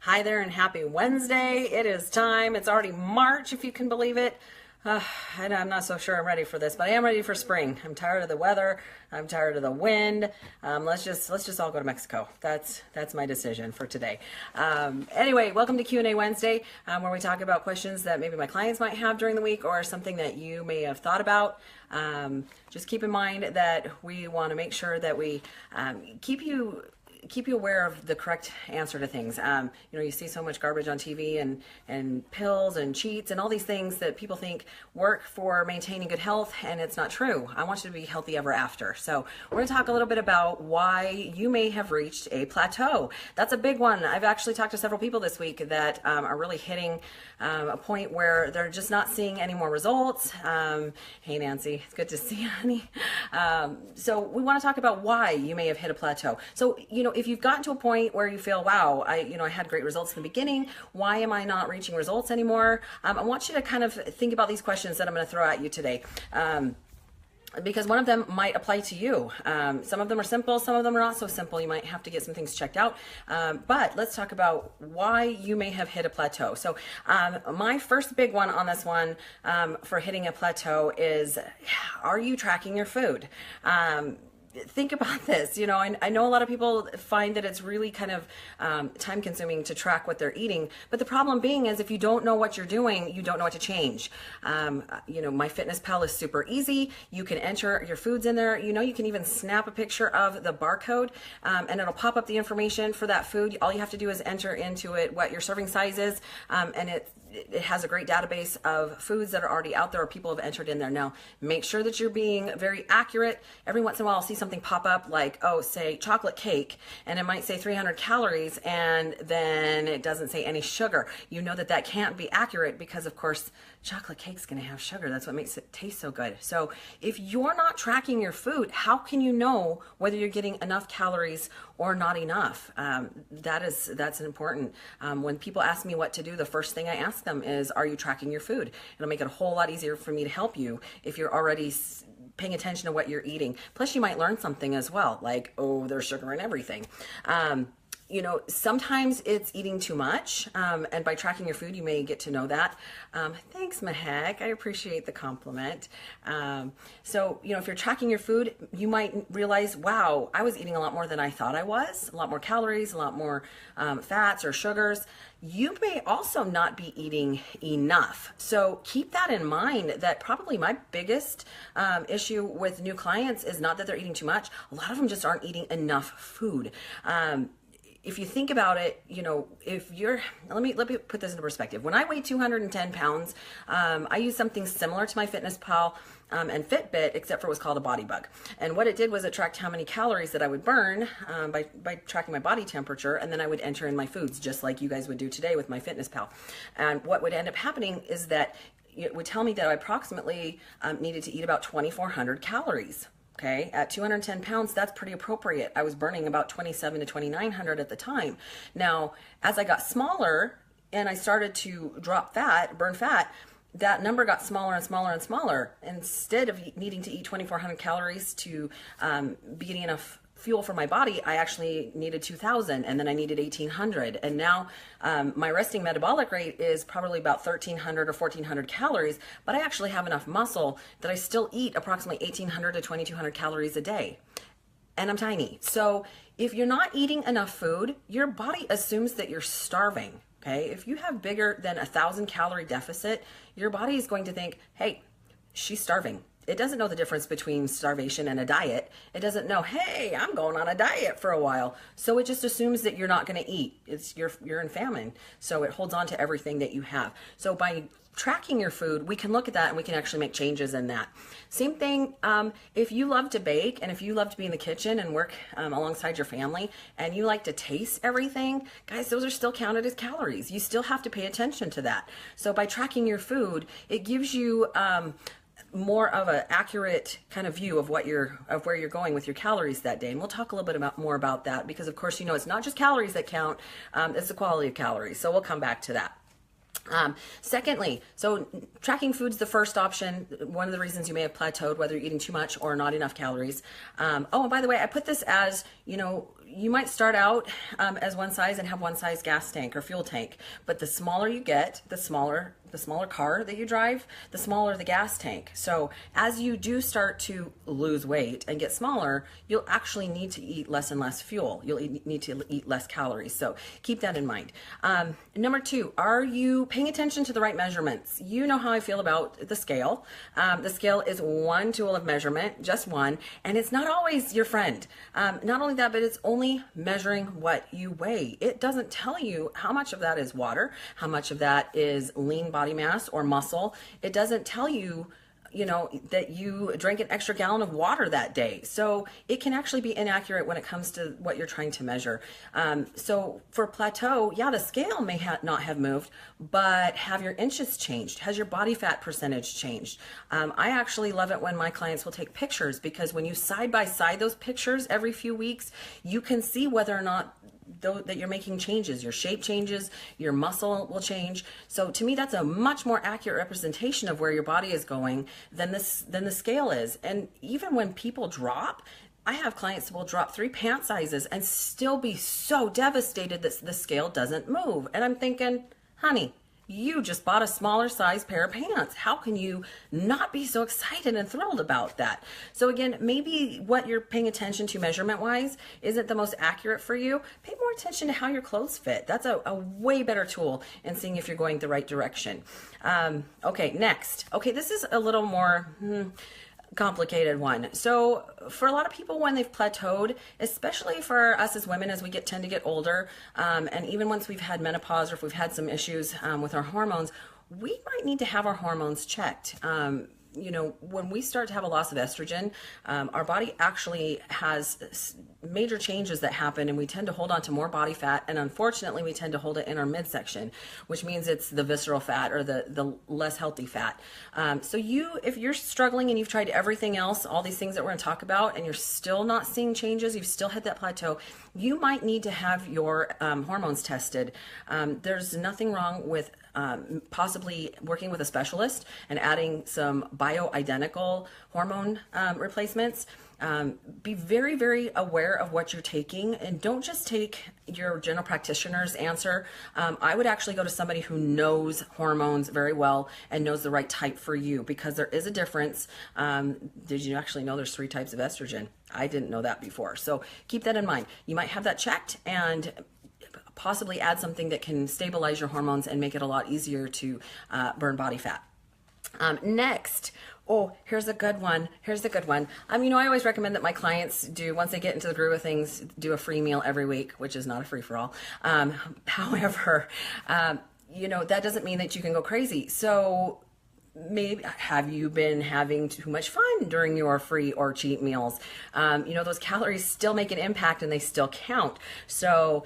Hi there and happy Wednesday. It is time. It's already March, if you can believe it. And I'm not so sure I'm ready for this, but I am ready for spring. I'm tired of the weather. I'm tired of the wind. Let's just all go to Mexico. That's my decision for today. Anyway, welcome to Q&A Wednesday, where we talk about questions that maybe my clients might have during the week or something that you may have thought about. Just keep in mind that we want to make sure that we keep you aware of the correct answer to things. You see so much garbage on TV and pills and cheats and all these things that people think work for maintaining good health, and it's not true. I want you to be healthy ever after. So we're going to talk a little bit about why you may have reached a plateau. That's a big one. I've actually talked to several people this week that are really hitting a point where they're just not seeing any more results. Hey, Nancy, it's good to see you, honey. So we want to talk about why you may have hit a plateau. So, if you've gotten to a point where you feel, wow, I had great results in the beginning, why am I not reaching results anymore? I want you to kind of think about these questions that I'm going to throw at you today. Because one of them might apply to you. Some of them are simple, some of them are not so simple. You might have to get some things checked out. But let's talk about why you may have hit a plateau. So my first big one on this one for hitting a plateau is, are you tracking your food? Think about this. I know a lot of people find that it's really kind of time consuming to track what they're eating, but the problem being is if you don't know what you're doing, you don't know what to change. MyFitnessPal is super easy. You can enter your foods in there. You can even snap a picture of the barcode and it'll pop up the information for that food. All you have to do is enter into it what your serving size is, and it has a great database of foods that are already out there or people have entered in there. Now, make sure that you're being very accurate. Every once in a while, I'll see something pop up like, say chocolate cake, and it might say 300 calories, and then it doesn't say any sugar. You know that can't be accurate because, of course, chocolate cake's going to have sugar. That's what makes it taste so good. So if you're not tracking your food, how can you know whether you're getting enough calories or not enough? That's important. When people ask me what to do, the first thing I ask them is, are you tracking your food? It'll make it a whole lot easier for me to help you if you're already paying attention to what you're eating. Plus you might learn something as well, like, there's sugar in everything. Sometimes it's eating too much, and by tracking your food, you may get to know that. Thanks, Mahek. I appreciate the compliment. So, if you're tracking your food, you might realize, wow, I was eating a lot more than I thought I was, a lot more calories, a lot more fats or sugars. You may also not be eating enough. So keep that in mind, that probably my biggest issue with new clients is not that they're eating too much. A lot of them just aren't eating enough food. If you think about it, let me put this into perspective. When I weigh 210 pounds, I use something similar to MyFitnessPal and Fitbit, except for what's called a body bug. And what it did was it tracked how many calories that I would burn by tracking my body temperature, and then I would enter in my foods, just like you guys would do today with MyFitnessPal. And what would end up happening is that it would tell me that I approximately needed to eat about 2,400 calories. Okay, at 210 pounds, that's pretty appropriate. I was burning about 2,700 to 2,900 at the time. Now, as I got smaller and I started to burn fat, that number got smaller and smaller and smaller. Instead of needing to eat 2,400 calories to be getting enough fuel for my body, I actually needed 2,000, and then I needed 1,800. And now my resting metabolic rate is probably about 1,300 or 1,400 calories, but I actually have enough muscle that I still eat approximately 1,800 to 2,200 calories a day. And I'm tiny. So if you're not eating enough food, your body assumes that you're starving. Okay, if you have bigger than 1,000 calorie deficit, your body is going to think, hey, she's starving. It doesn't know the difference between starvation and a diet. It doesn't know, hey, I'm going on a diet for a while. So it just assumes that you're not going to eat. You're in famine. So it holds on to everything that you have. So by tracking your food, we can look at that and we can actually make changes in that. Same thing, if you love to bake and if you love to be in the kitchen and work alongside your family and you like to taste everything, guys, those are still counted as calories. You still have to pay attention to that. So by tracking your food, it gives you more of an accurate kind of view of where you're going with your calories that day. And we'll talk a little bit more about that because, of course, it's not just calories that count, it's the quality of calories. So we'll come back to that. Secondly, so tracking food's the first option. One of the reasons you may have plateaued, whether you're eating too much or not enough calories. Oh, and by the way, I put this as, you might start out as one size and have one size gas tank or fuel tank, but the smaller you get, the smaller car that you drive, the smaller the gas tank. So as you do start to lose weight and get smaller, you'll actually need to eat less and less fuel. You'll need to eat less calories. So keep that in mind. Number 2, are you paying attention to the right measurements? You know how I feel about the scale. The scale is one tool of measurement, just one, and it's not always your friend. Not only that, but it's only measuring what you weigh. It doesn't tell you how much of that is water, how much of that is lean body mass or muscle. It doesn't tell you, that you drank an extra gallon of water that day. So it can actually be inaccurate when it comes to what you're trying to measure. So for plateau, yeah, the scale may not have moved, but have your inches changed? Has your body fat percentage changed? I actually love it when my clients will take pictures, because when you side by side those pictures every few weeks, you can see whether or not that you're making changes. Your shape changes, your muscle will change. So to me, that's a much more accurate representation of where your body is going than the scale is. And even when people drop, I have clients who will drop 3 pant sizes and still be so devastated that the scale doesn't move. And I'm thinking, honey, you just bought a smaller size pair of pants. How can you not be so excited and thrilled about that? So again, maybe what you're paying attention to measurement wise isn't the most accurate for you. Pay more attention to how your clothes fit. That's a way better tool in seeing if you're going the right direction. Okay, next. Okay, this is a little more complicated one. So for a lot of people, when they've plateaued, especially for us as women, as we tend to get older, and even once we've had menopause or if we've had some issues with our hormones, we might need to have our hormones checked. When we start to have a loss of estrogen, our body actually has major changes that happen, and we tend to hold on to more body fat, and unfortunately we tend to hold it in our midsection, which means it's the visceral fat or the less healthy fat. So if you're struggling and you've tried everything else, all these things that we're going to talk about, and you're still not seeing changes, you've still hit that plateau, you might need to have your hormones tested. There's nothing wrong with possibly working with a specialist and adding some bioidentical hormone replacements. Be very, very aware of what you're taking, and don't just take your general practitioner's answer. I would actually go to somebody who knows hormones very well and knows the right type for you, because there is a difference. Did you actually know there's 3 types of estrogen? I didn't know that before. So keep that in mind. You might have that checked and possibly add something that can stabilize your hormones and make it a lot easier to burn body fat. Next, here's a good one. I always recommend that my clients do, once they get into the groove of things, do a free meal every week, which is not a free-for-all. However, that doesn't mean that you can go crazy. So maybe have you been having too much fun during your free or cheat meals? Those calories still make an impact and they still count. So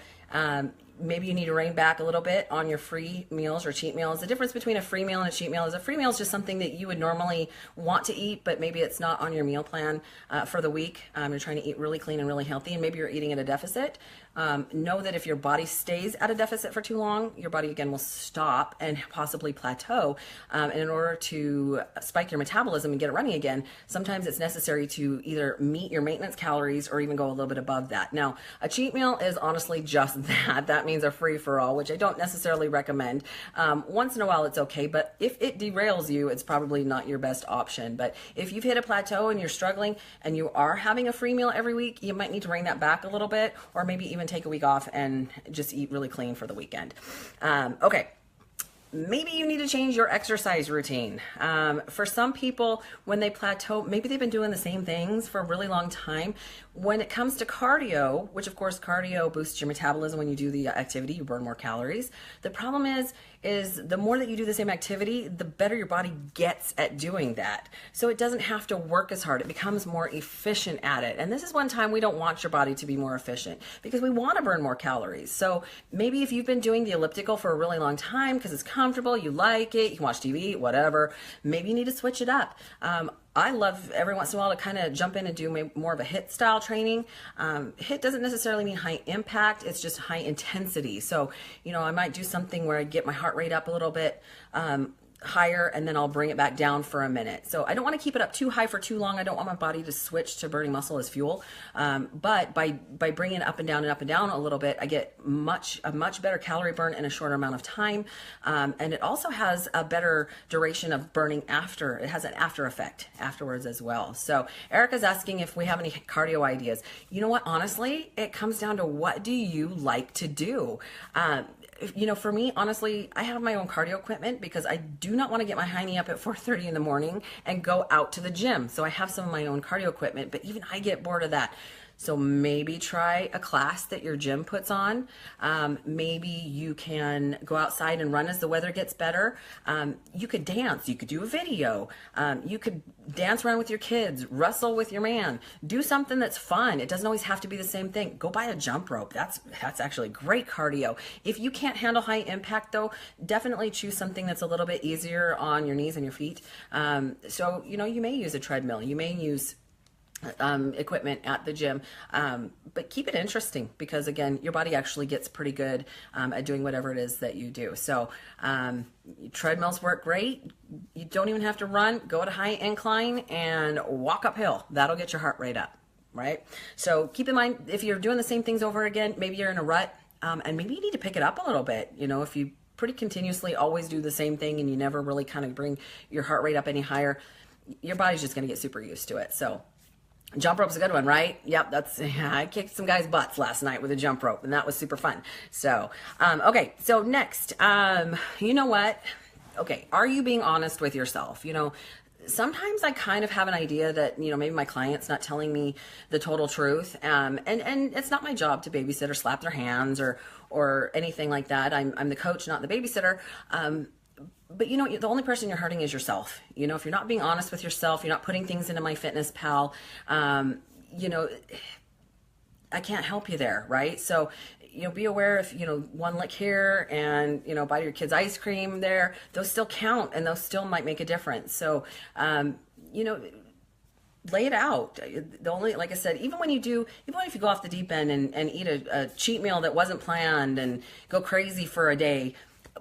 maybe you need to rein back a little bit on your free meals or cheat meals. The difference between a free meal and a cheat meal is a free meal is just something that you would normally want to eat, but maybe it's not on your meal plan for the week. You're trying to eat really clean and really healthy, and maybe you're eating at a deficit. Know that if your body stays at a deficit for too long, your body again will stop and possibly plateau. And in order to spike your metabolism and get it running again, sometimes it's necessary to either meet your maintenance calories or even go a little bit above that. Now, a cheat meal is honestly just that. That means a free-for-all, which I don't necessarily recommend. Once in a while, it's okay, but if it derails you, it's probably not your best option. But if you've hit a plateau and you're struggling and you are having a free meal every week, you might need to rein that back a little bit, or maybe even take a week off and just eat really clean for the weekend. Okay. Maybe you need to change your exercise routine. For some people, when they plateau, maybe they've been doing the same things for a really long time. When it comes to cardio, which of course cardio boosts your metabolism when you do the activity, you burn more calories. The problem is the more that you do the same activity, the better your body gets at doing that. So it doesn't have to work as hard. It becomes more efficient at it. And this is one time we don't want your body to be more efficient, because we want to burn more calories. So maybe if you've been doing the elliptical for a really long time because it's comfortable, you like it, you can watch TV, whatever, maybe you need to switch it up. I love every once in a while to kind of jump in and do more of a HIIT style training. HIIT doesn't necessarily mean high impact, it's just high intensity. So, I might do something where I get my heart rate up a little bit. higher, and then I'll bring it back down for a minute. So I don't want to keep it up too high for too long. I don't want my body to switch to burning muscle as fuel. But by bringing it up and down and up and down a little bit, I get a much better calorie burn in a shorter amount of time. And it also has a better duration of burning after. It has an after effect afterwards as well. So Erica's asking if we have any cardio ideas. You know what? Honestly, it comes down to what do you like to do? You know, for me, honestly, I have my own cardio equipment because I do not want to get my hiney up at 4:30 in the morning and go out to the gym. So I have some of my own cardio equipment, but even I get bored of that. So maybe try a class that your gym puts on. Maybe you can go outside and run as the weather gets better. You could dance. You could do a video. You could dance around with your kids, wrestle with your man. Do something that's fun. It doesn't always have to be the same thing. Go buy a jump rope. That's actually great cardio. If you can't handle high impact though, definitely choose something that's a little bit easier on your knees and your feet. So, you know, you may use a treadmill. You may use equipment at the gym, but keep it interesting because again, your body actually gets pretty good at doing whatever it is that you do. So treadmills work great. You don't even have to run. Go at a high incline and walk uphill. That'll get your heart rate up, right? So keep in mind, if you're doing the same things over again, maybe you're in a rut, and maybe you need to pick it up a little bit. You know, if you pretty continuously always do the same thing and you never really kind of bring your heart rate up any higher, your body's just going to get super used to it. So jump rope's a good one, right? Yep, I kicked some guys' butts last night with a jump rope, and that was super fun. So, okay, so next, you know what? Okay, are you being honest with yourself? You know, sometimes I kind of have an idea that, you know, maybe my client's not telling me the total truth, and it's not my job to babysit or slap their hands or anything like that. I'm the coach, not the babysitter. But you know, the only person you're hurting is yourself. You know, if you're not being honest with yourself, you're not putting things into MyFitnessPal, you know, I can't help you there, right? So, you know, be aware if, you know, one lick here and, you know, buy your kids ice cream there, those still count and those still might make a difference. So, you know, lay it out. The only, like I said, even if you go off the deep end and eat a cheat meal that wasn't planned and go crazy for a day,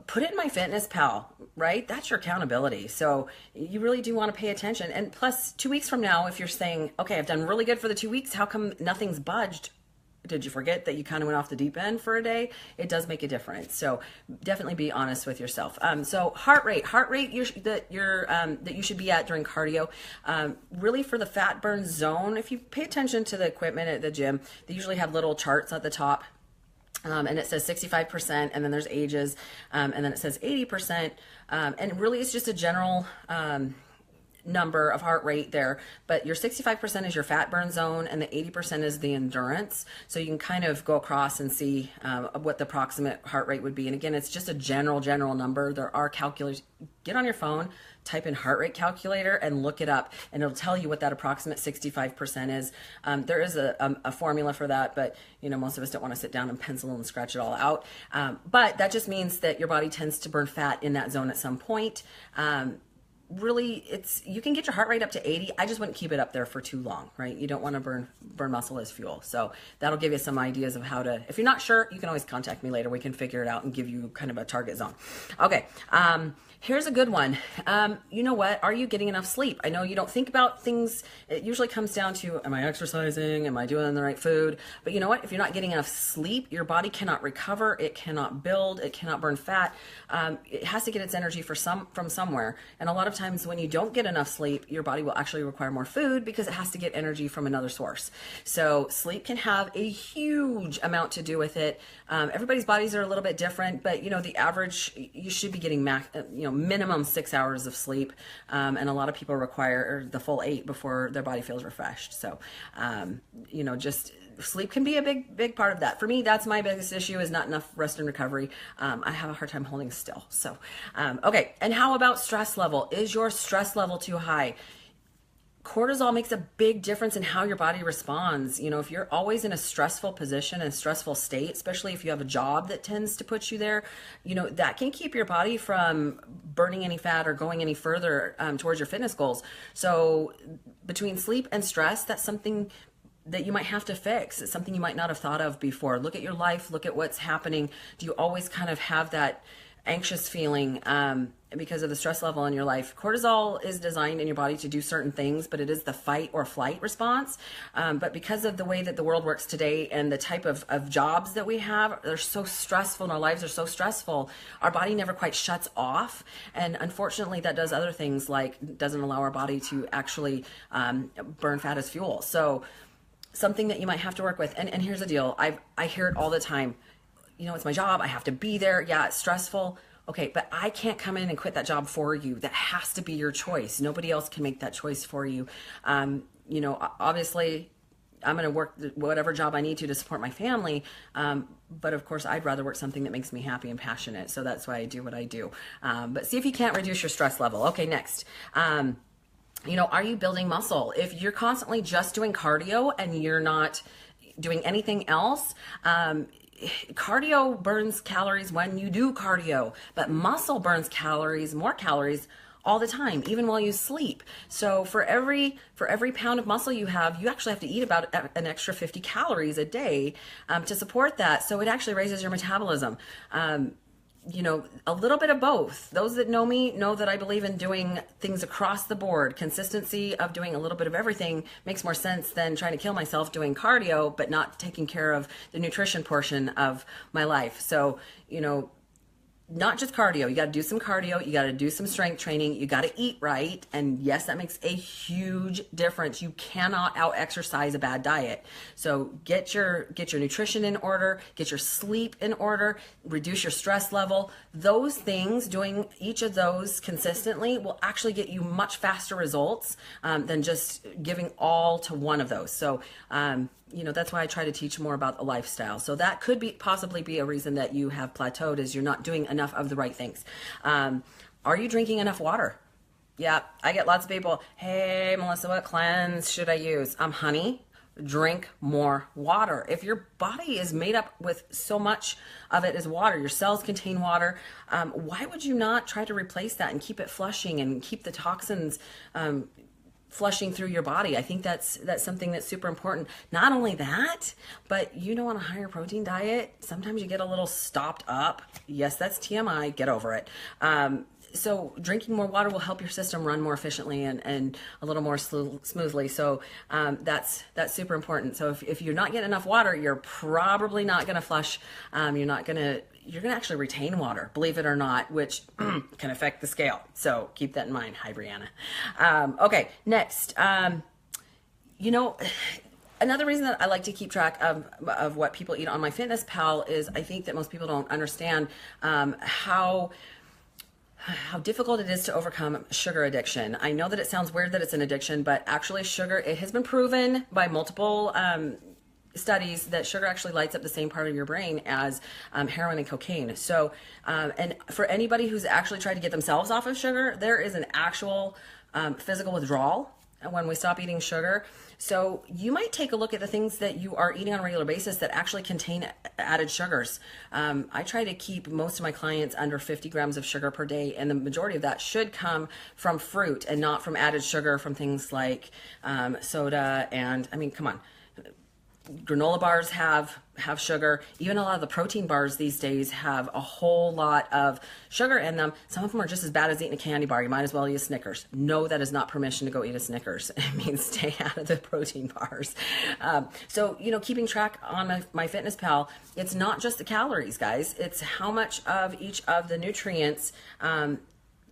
put it in MyFitnessPal, right? That's your accountability. So you really do want to pay attention. And plus 2 weeks from now, if you're saying, okay, I've done really good for the 2 weeks, how come nothing's budged? Did you forget that you kind of went off the deep end for a day? It does make a difference. So definitely be honest with yourself. So heart rate that you should be at during cardio, really for the fat burn zone. If you pay attention to the equipment at the gym, they usually have little charts at the top. And it says 65%, and then there's ages, and then it says 80%, and really it's just a general number of heart rate there, but your 65% is your fat burn zone and the 80% is the endurance. So you can kind of go across and see what the approximate heart rate would be. And again, it's just a general number. There are calculators. Get on your phone, type in heart rate calculator and look it up, and it'll tell you what that approximate 65% is. There is a formula for that, but you know, most of us don't want to sit down and pencil and scratch it all out. But that just means that your body tends to burn fat in that zone at some point. Really, you can get your heart rate up to 80. I just wouldn't keep it up there for too long, right? You don't want to burn muscle as fuel. So that'll give you some ideas of how to, if you're not sure, you can always contact me later. We can figure it out and give you kind of a target zone. Okay. Here's a good one. You know what? Are you getting enough sleep? I know you don't think about things. It usually comes down to, am I exercising? Am I doing the right food? But you know what? If you're not getting enough sleep, your body cannot recover. It cannot build. It cannot burn fat. It has to get its energy from somewhere. And a lot of times when you don't get enough sleep, your body will actually require more food because it has to get energy from another source. So sleep can have a huge amount to do with it. Everybody's bodies are a little bit different, but you know, the average, you should be getting minimum 6 hours of sleep, and a lot of people require the full 8 before their body feels refreshed. So you know, just sleep can be a big part of that. For me, that's my biggest issue, is not enough rest and recovery. I have a hard time holding still. So okay, and how about stress level? Is your stress level too high? Cortisol makes a big difference in how your body responds. You know, if you're always in a stressful position and stressful state, especially if you have a job that tends to put you there, you know, that can keep your body from burning any fat or going any further towards your fitness goals. So between sleep and stress, that's something that you might have to fix. It's something you might not have thought of before. Look at your life, look at what's happening. Do you always kind of have that anxious feeling? because of the stress level in your life. Cortisol is designed in your body to do certain things, but it is the fight or flight response. But because of the way that the world works today and the type of jobs that we have, they're so stressful and our lives are so stressful, our body never quite shuts off. And unfortunately, that does other things, like doesn't allow our body to actually burn fat as fuel. So something that you might have to work with. And here's the deal. I hear it all the time. It's my job. I have to be there. Yeah, it's stressful. Okay, but I can't come in and quit that job for you. That has to be your choice. Nobody else can make that choice for you. Obviously, I'm going to work whatever job I need to support my family. But of course, I'd rather work something that makes me happy and passionate. So that's why I do what I do. But see if you can't reduce your stress level. Okay, next. Are you building muscle? If you're constantly just doing cardio and you're not doing anything else, cardio burns calories when you do cardio, but muscle burns more calories all the time, even while you sleep. So for every pound of muscle you have, you actually have to eat about an extra 50 calories a day to support that. So it actually raises your metabolism. A little bit of both. Those that know me know that I believe in doing things across the board. Consistency of doing a little bit of everything makes more sense than trying to kill myself doing cardio, but not taking care of the nutrition portion of my life. So, not just cardio. You got to do some cardio. You got to do some strength training. You got to eat right. And yes, that makes a huge difference. You cannot out exercise a bad diet. So get your nutrition in order, get your sleep in order, reduce your stress level. Those things, doing each of those consistently will actually get you much faster results than just giving all to one of those. So, that's why I try to teach more about a lifestyle. So that could possibly be a reason that you have plateaued, is you're not doing enough of the right things. Are you drinking enough water? Yeah, I get lots of people, hey, Melissa, what cleanse should I use? Honey, drink more water. If your body is made up with so much of it as water, your cells contain water, why would you not try to replace that and keep it flushing and keep the toxins flushing through your body? I think that's something that's super important. Not only that, but on a higher protein diet, sometimes you get a little stopped up. Yes, that's TMI. Get over it. So drinking more water will help your system run more efficiently and a little more smoothly. So that's super important. So if you're not getting enough water, you're probably not going to flush. You're going to actually retain water, believe it or not, which can affect the scale. So keep that in mind. Hi, Brianna. Okay, next. Another reason that I like to keep track of what people eat on MyFitnessPal is I think that most people don't understand how difficult it is to overcome sugar addiction. I know that it sounds weird that it's an addiction, but actually sugar, it has been proven by multiple studies that sugar actually lights up the same part of your brain as heroin and cocaine. So, and for anybody who's actually tried to get themselves off of sugar, there is an actual physical withdrawal when we stop eating sugar. So you might take a look at the things that you are eating on a regular basis that actually contain added sugars. I try to keep most of my clients under 50 grams of sugar per day, and the majority of that should come from fruit and not from added sugar from things like soda and, come on, granola bars have sugar. Even a lot of the protein bars these days have a whole lot of sugar in them. Some of them are just as bad as eating a candy bar. You might as well eat a Snickers. No, that is not permission to go eat a Snickers. It means stay out of the protein bars. So, keeping track on MyFitnessPal, it's not just the calories, guys. It's how much of each of the nutrients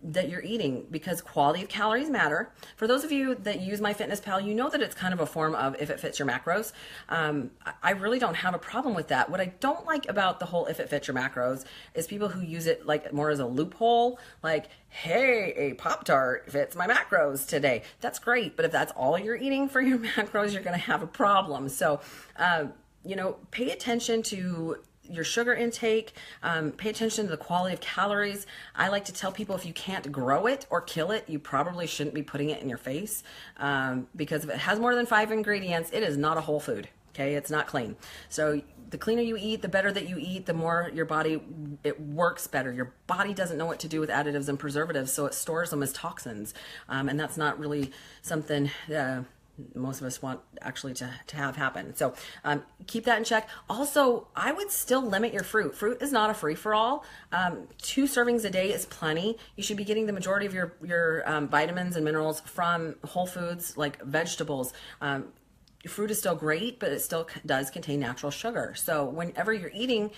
that you're eating, because quality of calories matter. For those of you that use MyFitnessPal, you know that it's kind of a form of if it fits your macros. I really don't have a problem with that. What I don't like about the whole if it fits your macros is people who use it like more as a loophole, like, hey, a Pop-Tart fits my macros today. That's great, but if that's all you're eating for your macros, you're going to have a problem. So, pay attention to your sugar intake, pay attention to the quality of calories. I like to tell people if you can't grow it or kill it, you probably shouldn't be putting it in your face, because if it has more than 5 ingredients, it is not a whole food. Okay, it's not clean. So the cleaner you eat, the better that you eat, the more your body, it works better. Your body doesn't know what to do with additives and preservatives, so it stores them as toxins, and that's not really something most of us want actually to have happen. So keep that in check. Also, I would still limit your fruit. Fruit is not a free-for-all. 2 servings a day is plenty. You should be getting the majority of your vitamins and minerals from whole foods like vegetables. Fruit is still great, but it still does contain natural sugar. So whenever you're eating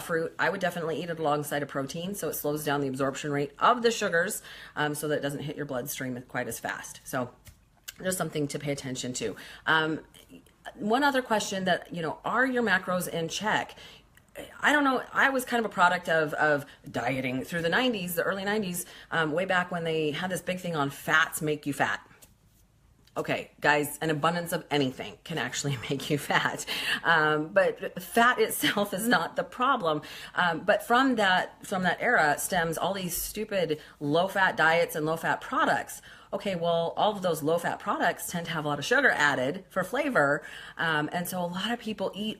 fruit, I would definitely eat it alongside a protein, so it slows down the absorption rate of the sugars, so that it doesn't hit your bloodstream quite as fast. So just something to pay attention to. One other question that, are your macros in check? I don't know. I was kind of a product of dieting through the 90s, the early 90s, way back when they had this big thing on fats make you fat. Okay, guys, an abundance of anything can actually make you fat. But fat itself is not the problem. But from that era stems all these stupid low-fat diets and low-fat products. Okay, well, all of those low-fat products tend to have a lot of sugar added for flavor. And so a lot of people eat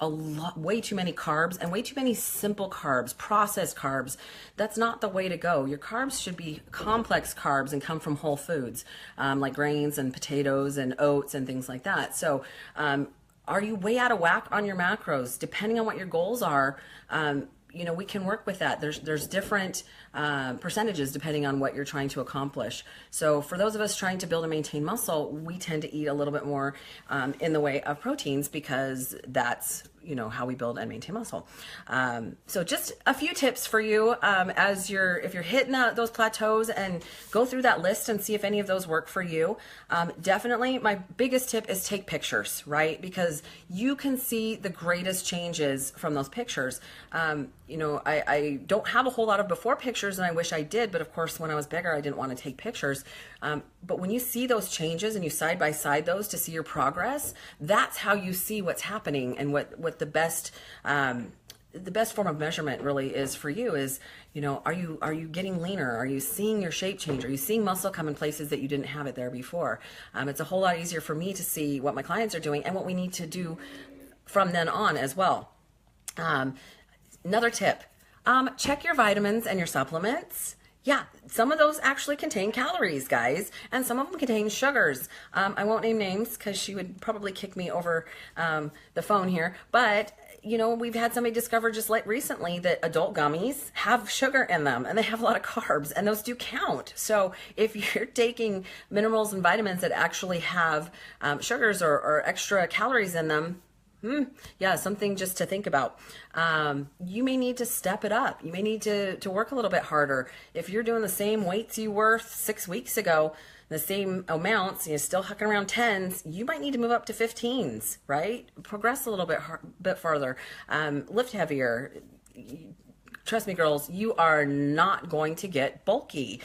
way too many carbs and way too many simple carbs, processed carbs. That's not the way to go. Your carbs should be complex carbs and come from whole foods, like grains and potatoes and oats and things like that. So are you way out of whack on your macros? Depending on what your goals are, we can work with that. There's different percentages depending on what you're trying to accomplish. So for those of us trying to build and maintain muscle, we tend to eat a little bit more in the way of proteins because that's how we build and maintain muscle. So just a few tips for you if you're hitting those plateaus, and go through that list and see if any of those work for you. Definitely my biggest tip is take pictures, right? Because you can see the greatest changes from those pictures. I don't have a whole lot of before pictures, and I wish I did, but of course when I was bigger I didn't want to take pictures. But when you see those changes and you side by side those to see your progress, that's how you see what's happening and what the best form of measurement really is for you is, are you getting leaner? Are you seeing your shape change? Are you seeing muscle come in places that you didn't have it there before? It's a whole lot easier for me to see what my clients are doing and what we need to do from then on as well. Another tip, check your vitamins and your supplements. Yeah, some of those actually contain calories, guys, and some of them contain sugars. I won't name names because she would probably kick me over the phone here, but we've had somebody discover just like recently that adult gummies have sugar in them and they have a lot of carbs, and those do count. So if you're taking minerals and vitamins that actually have sugars or extra calories in them, yeah, something just to think about. You may need to step it up. You may need to work a little bit harder. If you're doing the same weights you were 6 weeks ago, the same amounts, you're still hucking around 10s, you might need to move up to 15s, right? Progress a little bit farther. Lift heavier. Trust me, girls, you are not going to get bulky.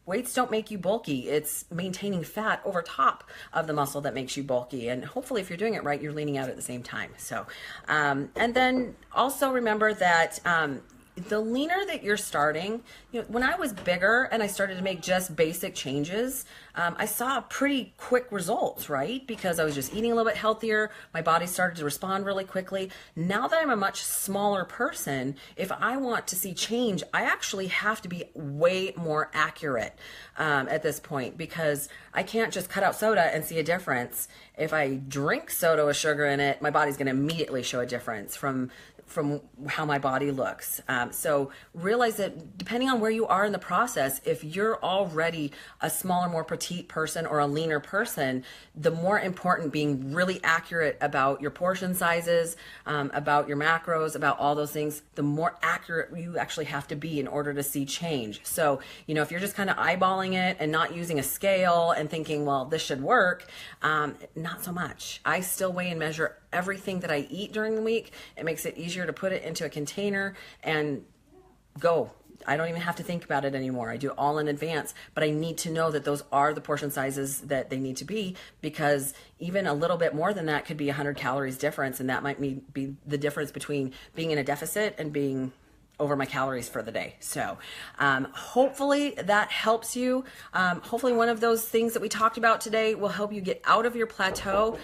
Weights don't make you bulky. It's maintaining fat over top of the muscle that makes you bulky. And hopefully if you're doing it right, you're leaning out at the same time. So, and then also remember that the leaner that you're starting, when I was bigger and I started to make just basic changes, I saw pretty quick results, right? Because I was just eating a little bit healthier. My body started to respond really quickly. Now that I'm a much smaller person, if I want to see change, I actually have to be way more accurate at this point, because I can't just cut out soda and see a difference. If I drink soda with sugar in it, my body's going to immediately show a difference from how my body looks. So realize that depending on where you are in the process, if you're already a smaller, more petite person or a leaner person, the more important being really accurate about your portion sizes, about your macros, about all those things, the more accurate you actually have to be in order to see change. So, if you're just kind of eyeballing it and not using a scale and thinking, well, this should work, not so much. I still weigh and measure everything that I eat during the week. It makes it easier to put it into a container and go. I don't even have to think about it anymore. I do it all in advance, but I need to know that those are the portion sizes that they need to be, because even a little bit more than that could be 100 calories difference, and that might be the difference between being in a deficit and being over my calories for the day. So hopefully that helps you. Hopefully one of those things that we talked about today will help you get out of your plateau.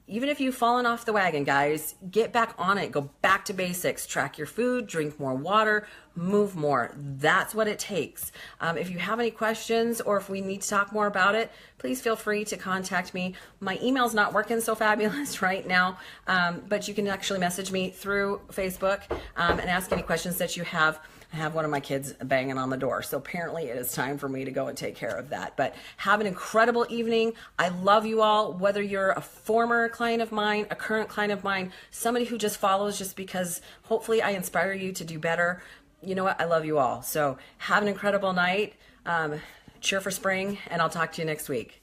even if you've fallen off the wagon, guys, get back on it. Go back to basics. Track your food, drink more water, move more. That's what it takes. If you have any questions or if we need to talk more about it, please feel free to contact me. My email's not working so fabulous right now, but you can actually message me through Facebook and ask any questions that you have. I have one of my kids banging on the door, so apparently it is time for me to go and take care of that. But have an incredible evening. I love you all, whether you're a former client of mine, a current client of mine, somebody who just follows just because hopefully I inspire you to do better. You know what? I love you all. So have an incredible night. Cheer for spring, and I'll talk to you next week.